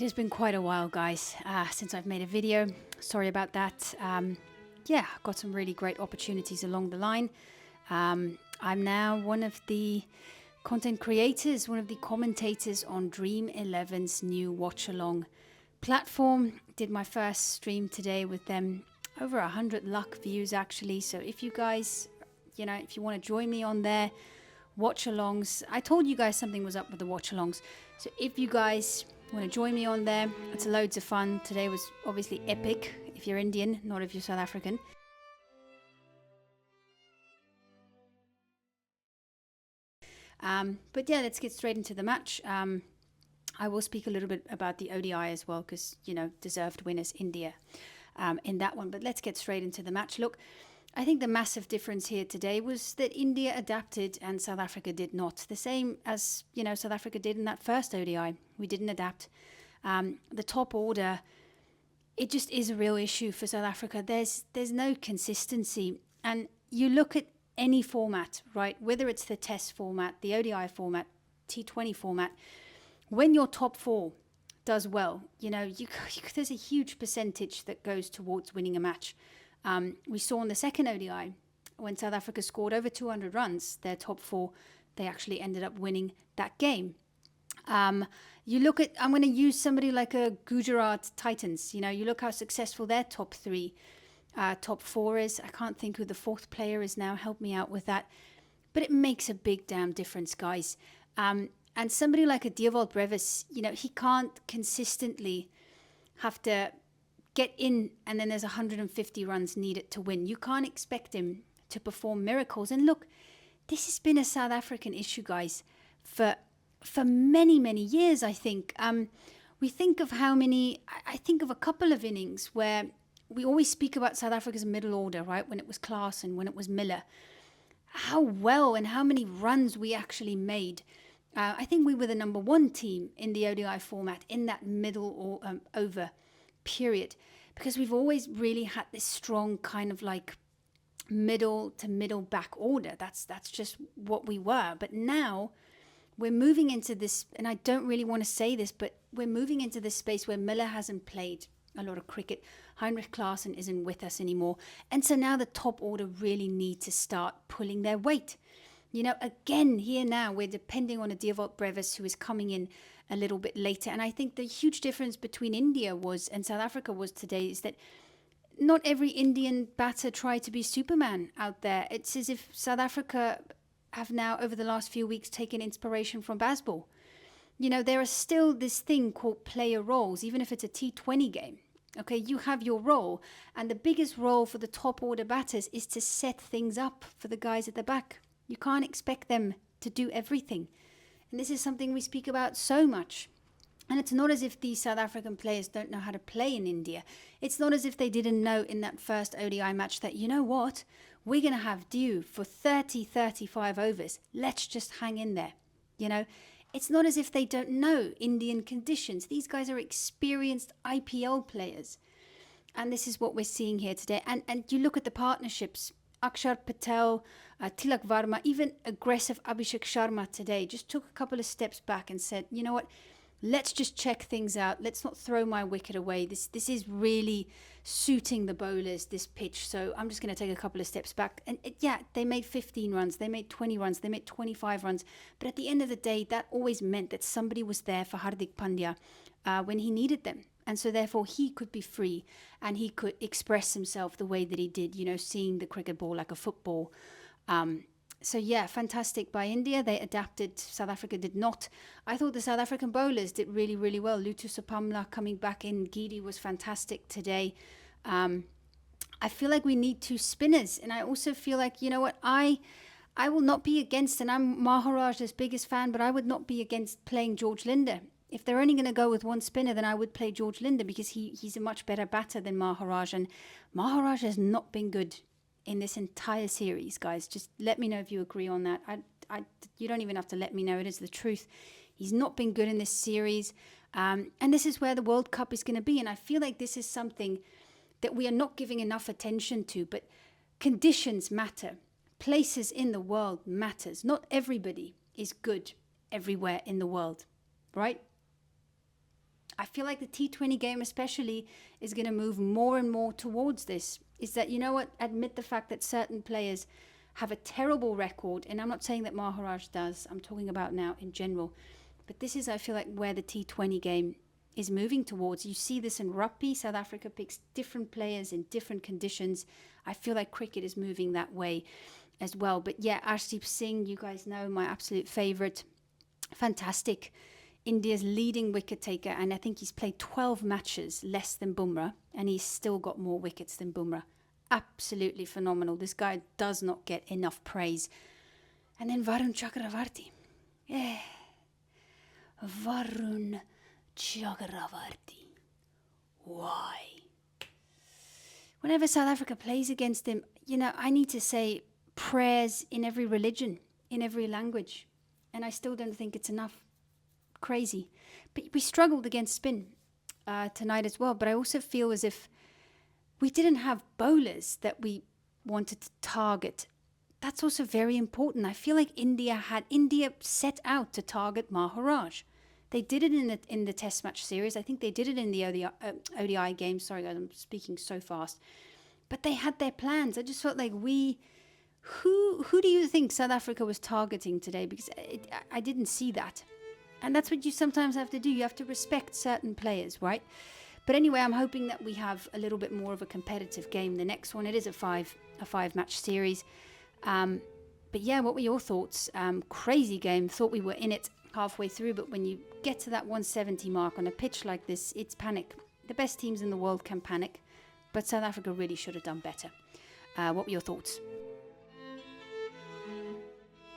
has been quite a while, guys, since I've made a video. Sorry about that. Yeah, got some really great opportunities along the line. I'm now one of the content creators, one of the commentators on Dream 11's new watch-along platform. Did my first stream today with them. Over 100 luck views, actually. So if you guys, if you want to join me on there, watch-alongs. I told you guys something was up with the watch-alongs. So if you guys want to join me on there, it's loads of fun. Today was obviously epic if you're Indian, not if you're South African. But yeah, let's get straight into the match. I will speak a little bit about the ODI as well, because, deserved winners, India, in that one. But let's get straight into the match. Look, I think the massive difference here today was that India adapted and South Africa did not. The same as, South Africa did in that first ODI. We didn't adapt. The top order, it just is a real issue for South Africa. There's no consistency. And you look at any format, right? Whether it's the test format, the ODI format, T20 format, when your top four does well, there's a huge percentage that goes towards winning a match. We saw in the second ODI, when South Africa scored over 200 runs, their top four, they actually ended up winning that game. You look at, I'm going to use somebody like a Gujarat Titans. You look how successful their top three, top four is. I can't think who the fourth player is now. Help me out with that. But it makes a big damn difference, guys. And somebody like a Dewald Brevis, he can't consistently have to get in and then there's 150 runs needed to win. You can't expect him to perform miracles. And look, this has been a South African issue, guys, for many, many years, I think. We think of I think of a couple of innings where we always speak about South Africa's middle order, right? When it was Klaas and when it was Miller. How well and how many runs we actually made. I think we were the number one team in the ODI format in that middle over period, because we've always really had this strong kind of like middle to middle back order. That's just what we were. But now we're moving into this, and I don't really want to say this, but we're moving into this space where Miller hasn't played a lot of cricket. Heinrich Klaasen isn't with us anymore. And so now the top order really need to start pulling their weight. Again, here now, we're depending on a Dewald Brevis who is coming in a little bit later. And I think the huge difference between India and South Africa was today is that not every Indian batter tried to be Superman out there. It's as if South Africa have now, over the last few weeks, taken inspiration from baseball. There is still this thing called player roles, even if it's a T20 game. Okay, you have your role. And the biggest role for the top order batters is to set things up for the guys at the back. You can't expect them to do everything. And this is something we speak about so much. And it's not as if these South African players don't know how to play in India. It's not as if they didn't know in that first ODI match that, you know what, we're going to have Dew for 30, 35 overs. Let's just hang in there. It's not as if they don't know Indian conditions. These guys are experienced IPL players. And this is what we're seeing here today. And you look at the partnerships. Akshar Patel, Tilak Varma, even aggressive Abhishek Sharma today just took a couple of steps back and said, you know what, let's just check things out. Let's not throw my wicket away. This is really suiting the bowlers, this pitch. So I'm just going to take a couple of steps back. And they made 15 runs. They made 20 runs. They made 25 runs. But at the end of the day, that always meant that somebody was there for Hardik Pandya when he needed them. And so therefore he could be free and he could express himself the way that he did, seeing the cricket ball like a football. So yeah, fantastic by India. They adapted. South Africa did not. I thought the South African bowlers did really, really well. Lutu Sapamla coming back in. Gidi was fantastic today. I feel like we need two spinners. And I also feel like, I will not be against, and I'm Maharaj's biggest fan, but I would not be against playing George Linder. If they're only going to go with one spinner, then I would play George Linder because he's a much better batter than Maharaj. And Maharaj has not been good in this entire series, guys. Just let me know if you agree on that. You don't even have to let me know. It is the truth. He's not been good in this series. And this is where the World Cup is going to be. And I feel like this is something that we are not giving enough attention to. But conditions matter. Places in the world matters. Not everybody is good everywhere in the world, right? I feel like the T20 game especially is going to move more and more towards this. Is that, you know what, admit the fact that certain players have a terrible record, and I'm not saying that Maharaj does, I'm talking about now in general. But this is, I feel like, where the T20 game is moving towards. You see this in rugby. South Africa picks different players in different conditions. I feel like cricket is moving that way as well. But yeah, Arshdeep Singh, you guys know, my absolute favourite. Fantastic. India's leading wicket taker, and I think he's played 12 matches less than Bumrah, and he's still got more wickets than Bumrah. Absolutely phenomenal. This guy does not get enough praise. And then Varun Chakravarti. Yeah. Varun Chakravarti. Why? Whenever South Africa plays against him, you know, I need to say prayers in every religion, in every language. And I still don't think it's enough. Crazy. But we struggled against spin tonight as well. But I also feel as if we didn't have bowlers that we wanted to target. That's also very important. I feel like India set out to target Maharaj. They did it in the Test match series. I think they did it in the ODI game. Sorry, guys, I'm speaking so fast. But they had their plans. I just felt like who do you think South Africa was targeting today? Because I didn't see that. And that's what you sometimes have to do. You have to respect certain players, right? But anyway, I'm hoping that we have a little bit more of a competitive game. The next one, it is a five match series. But yeah, what were your thoughts? Crazy game. Thought we were in it halfway through, but when you get to that 170 mark on a pitch like this, it's panic. The best teams in the world can panic, but South Africa really should have done better. What were your thoughts?